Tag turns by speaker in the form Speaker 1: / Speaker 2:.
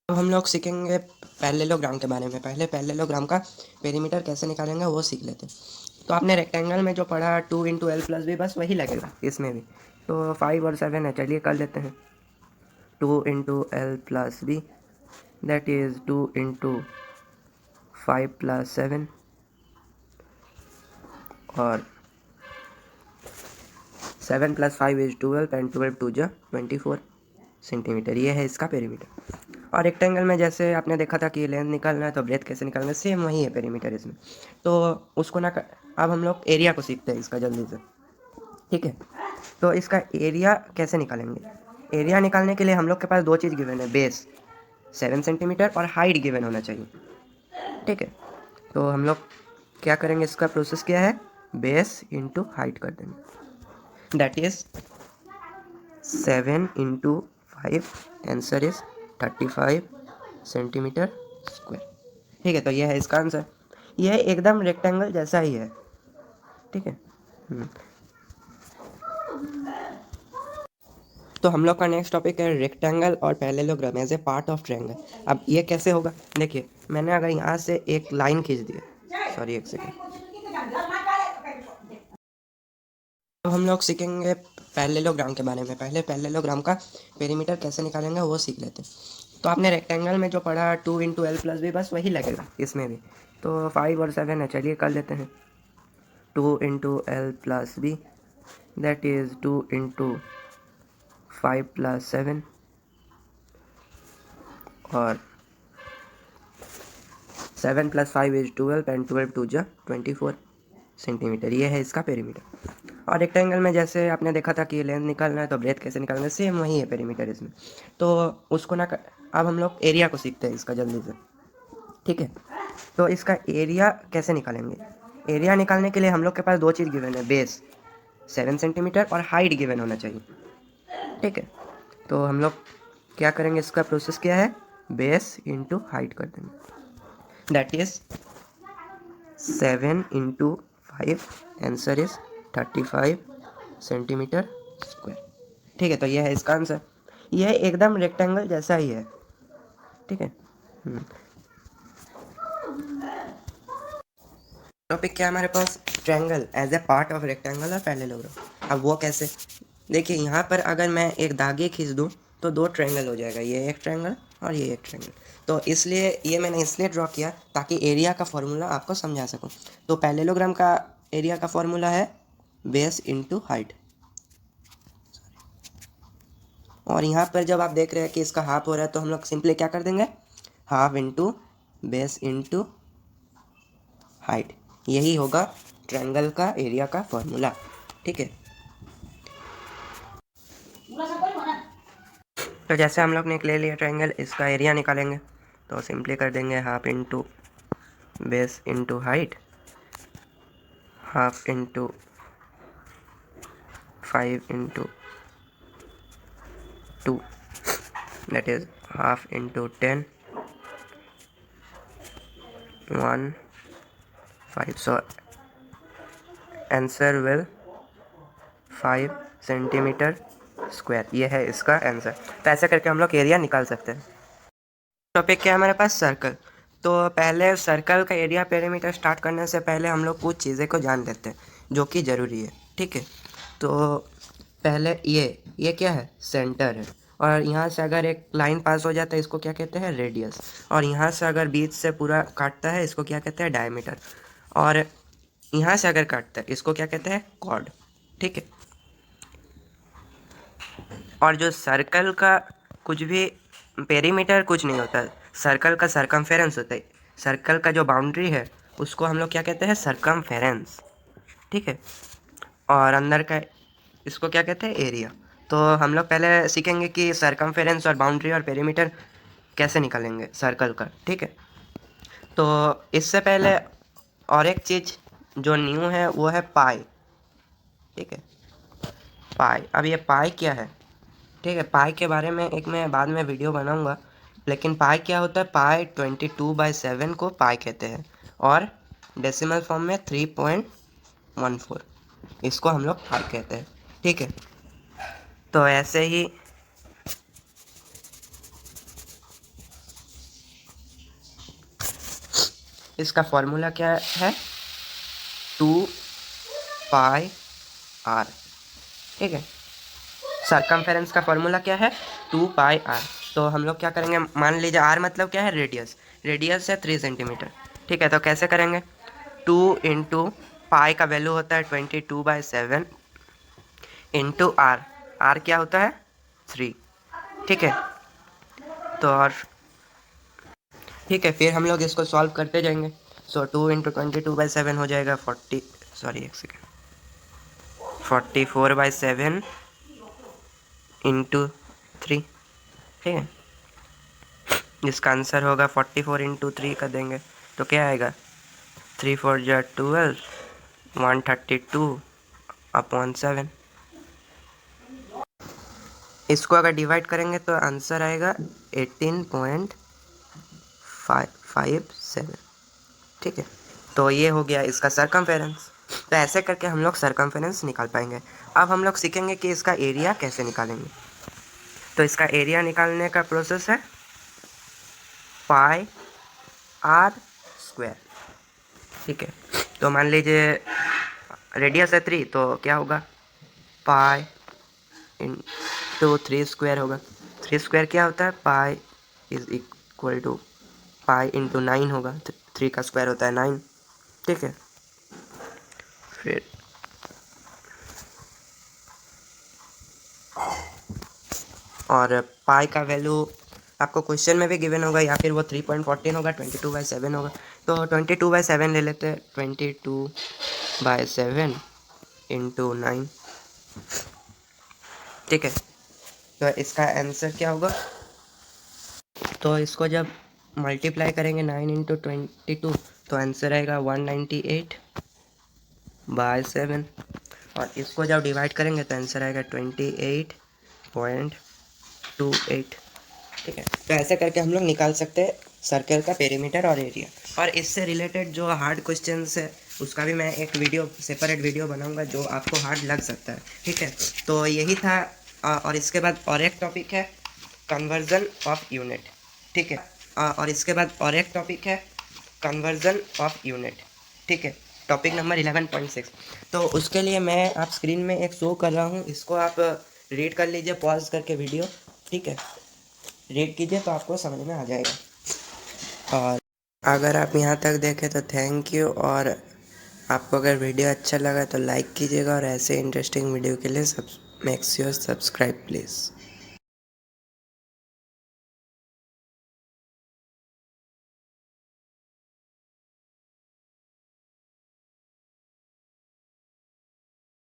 Speaker 1: अब हम लोग सीखेंगे पैरेललोग्राम के बारे में। पहले पैरेललोग्राम का पेरीमीटर कैसे निकालेंगे वो सीख लेते हैं। तो आपने रेक्टेंगल में जो पढ़ा 2 इंटू एल प्लस बी, बस वही लगेगा इसमें भी। तो 5 और 7 है, चलिए कर लेते हैं। 2 into L plus B that is 2 into 5 plus 7 और 7 प्लस 5 इज 12 एंड 12 टू जा 24 सेंटीमीटर। ये है इसका पेरीमीटर। और रेक्टेंगल में जैसे आपने देखा था कि लेंथ निकालना है तो ब्रेथ कैसे निकालना है, सेम वही है पेरीमीटर इसमें। तो उसको ना अब हम लोग एरिया को सीखते हैं इसका जल्दी से, ठीक है। तो इसका एरिया कैसे निकालेंगे? एरिया निकालने के लिए हम लोग के पास दो चीज़ गिवन है, बेस 7 सेंटीमीटर और हाइट गिवन होना चाहिए, ठीक है। तो हम लोग क्या करेंगे, इसका प्रोसेस क्या है, बेस इंटू हाइट कर देंगे। That is 7 into 5, answer is 35 centimetre square, ठीक है। तो ये है इसका आंसर। यह एकदम रेक्टेंगल जैसा ही है, ठीक है। तो हम लोग का नेक्स्ट टॉपिक है रेक्टेंगल और parallelogram as a part of triangle. अब ये कैसे होगा, देखिए मैंने अगर यहाँ से एक लाइन खींच दी, सॉरी एक सेकेंड। तो हम लोग सीखेंगे पैरेललोग्राम के बारे में। पहले पैरेललोग्राम का पेरीमीटर कैसे निकालेंगे वो सीख लेते हैं। तो आपने रेक्टेंगल में जो पढ़ा 2 इंटू एल प्लस बी, बस वही लगेगा इसमें भी। तो 5 और 7 है, चलिए कर लेते हैं। 2 into L plus B that is 2 into 5 plus 7 और 7 प्लस 5 इज 12 एंड 12 टू जा 24 सेंटीमीटर। ये है इसका पेरीमीटर। और रेक्टेंगल में जैसे आपने देखा था कि लेंथ निकालना है तो ब्रेथ कैसे निकालना है, सेम वही है पेरीमीटर इसमें। तो उसको ना अब हम लोग एरिया को सीखते हैं इसका जल्दी से, ठीक है। तो इसका एरिया कैसे निकालेंगे? एरिया निकालने के लिए हम लोग के पास दो चीज़ गिवन है, बेस 7 सेंटीमीटर और हाइट गिवन होना चाहिए, ठीक है। तो हम लोग क्या करेंगे, इसका प्रोसेस क्या है, बेस इंटू हाइट कर देंगे। That is 7 into 5, answer is 35 centimetre square, ठीक है। तो यह है इसका आंसर। यह एकदम रेक्टेंगल जैसा ही है, ठीक है। टॉपिक क्या है हमारे पास, triangle as a part of rectangle और पैरेललोग्राम। अब वो कैसे, देखिए यहाँ पर अगर मैं एक दागे खींच दूँ तो दो ट्रायंगल हो जाएगा, ये एक ट्रायंगल और ये एक ट्रायंगल। तो इसलिए ये मैंने इसलिए ड्रॉ किया ताकि एरिया का फॉर्मूला आपको समझा सकूँ। तो पैरेललोग्राम का एरिया का फॉर्मूला है बेस इंटू हाइट। और यहाँ पर जब आप देख रहे हैं कि इसका हाफ हो रहा है तो हम लोग सिंपली क्या कर देंगे, half into base into height. यही होगा ट्रायंगल का एरिया का फॉर्मूला, ठीक है। तो जैसे हम लोग ने ले लिया ट्रायंगल, इसका एरिया निकालेंगे तो सिंपली कर देंगे half into base into height, half into 5 into 2 that is half into 10 1 5। So answer will 5 centimetre square. ये है इसका आंसर। तो ऐसे करके हम लोग एरिया निकाल सकते हैं। टॉपिक क्या है हमारे पास, सर्कल। तो पहले सर्कल का एरिया पेरीमीटर स्टार्ट करने से पहले हम लोग कुछ चीज़ें को जान लेते हैं जो कि ज़रूरी है, ठीक है। तो पहले ये क्या है, सेंटर है। और यहाँ से अगर एक लाइन पास हो जाता है इसको क्या कहते हैं, रेडियस। और यहाँ से अगर बीच से पूरा काटता है इसको क्या कहते हैं, डायमीटर। और यहाँ से अगर काटता है इसको क्या कहते हैं, कॉर्ड, ठीक है। और जो सर्कल का कुछ भी पेरीमीटर कुछ नहीं होता, सर्कल का सरकमफेरेंस होता है। सर्कल का जो बाउंड्री है उसको हम लोग क्या कहते हैं, सरकमफेरेंस, ठीक है। और अंदर का इसको क्या कहते हैं, एरिया। तो हम लोग पहले सीखेंगे कि सरकमफेरेंस और बाउंड्री और पेरीमीटर कैसे निकालेंगे सर्कल का, ठीक है। तो इससे पहले और एक चीज़ जो न्यू है वो है पाई, ठीक है। पाई, अब ये पाई क्या है, ठीक है। पाई के बारे में एक मैं बाद में वीडियो बनाऊंगा। लेकिन पाई क्या होता है, पाई 22/7 को पाई कहते हैं और डेसिमल फॉर्म में 3.14, इसको हम लोग पाई कहते हैं, ठीक है। तो ऐसे ही इसका फॉर्मूला क्या है? 2 पाई r। ठीक है, सरकमफेरेंस का फॉर्मूला क्या है? 2 पाई r। तो हम लोग क्या करेंगे, मान लीजिए r मतलब क्या है? रेडियस। रेडियस है 3 सेंटीमीटर। ठीक है, तो कैसे करेंगे? 2 पाई का वैल्यू होता है 22/7 इंटू r। r क्या होता है? 3। ठीक है, तो और ठीक है, फिर हम लोग इसको सॉल्व करते जाएंगे। सो 2 × 22/7 हो जाएगा 40, सॉरी एक सेकेंड, 44/7 इंटू 3। ठीक है, जिसका आंसर होगा 44 इंटू 3 कर देंगे तो क्या आएगा? 3 4 × 12, 132/7। इसको अगर डिवाइड करेंगे तो आंसर आएगा 18.57। ठीक है, तो ये हो गया इसका सरकमफेरेंस। तो ऐसे करके हम लोग सरकमफेरेंस निकाल पाएंगे। अब हम लोग सीखेंगे कि इसका एरिया कैसे निकालेंगे। तो इसका एरिया निकालने का प्रोसेस है πr²। ठीक है, तो मान लीजिए रेडियस है 3, तो क्या होगा? पाई इंटू 3² होगा। 3² क्या होता है? Pi is equal to pi into 9 होगा। 3 का स्क्वायर होता है 9। ठीक है, फिर और पाई का वैल्यू आपको क्वेश्चन में भी गिवन होगा, या फिर वो 3.14 होगा, 22/7 होगा। तो 22/7 ले लेते हैं। 22/7 इंटू 9। ठीक है, तो इसका आंसर क्या होगा? तो इसको जब मल्टीप्लाई करेंगे 9 इंटू 22 तो आंसर आएगा 198/7। और इसको जब डिवाइड करेंगे तो आंसर आएगा 28.28। ठीक है, तो ऐसे करके हम लोग निकाल सकते हैं सर्कल का पेरीमीटर और एरिया। और इससे रिलेटेड जो हार्ड क्वेश्चंस है उसका भी मैं एक वीडियो, सेपरेट वीडियो बनाऊंगा जो आपको हार्ड लग सकता है। ठीक है, तो यही था। और इसके बाद और एक टॉपिक है कन्वर्जन ऑफ यूनिट। ठीक है, और इसके बाद और एक टॉपिक है कन्वर्जन ऑफ यूनिट। ठीक है, टॉपिक नंबर 11.6। तो उसके लिए मैं आप स्क्रीन में एक शो कर रहा हूँ, इसको आप रीड कर लीजिए पॉज करके वीडियो। ठीक है, रीड कीजिए तो आपको समझ में आ जाएगा। और अगर आप यहाँ तक देखें तो थैंक यू। और आपको अगर वीडियो अच्छा लगा तो लाइक कीजिएगा, और ऐसे इंटरेस्टिंग वीडियो के लिए मेक श्योर सब्सक्राइब प्लीज़।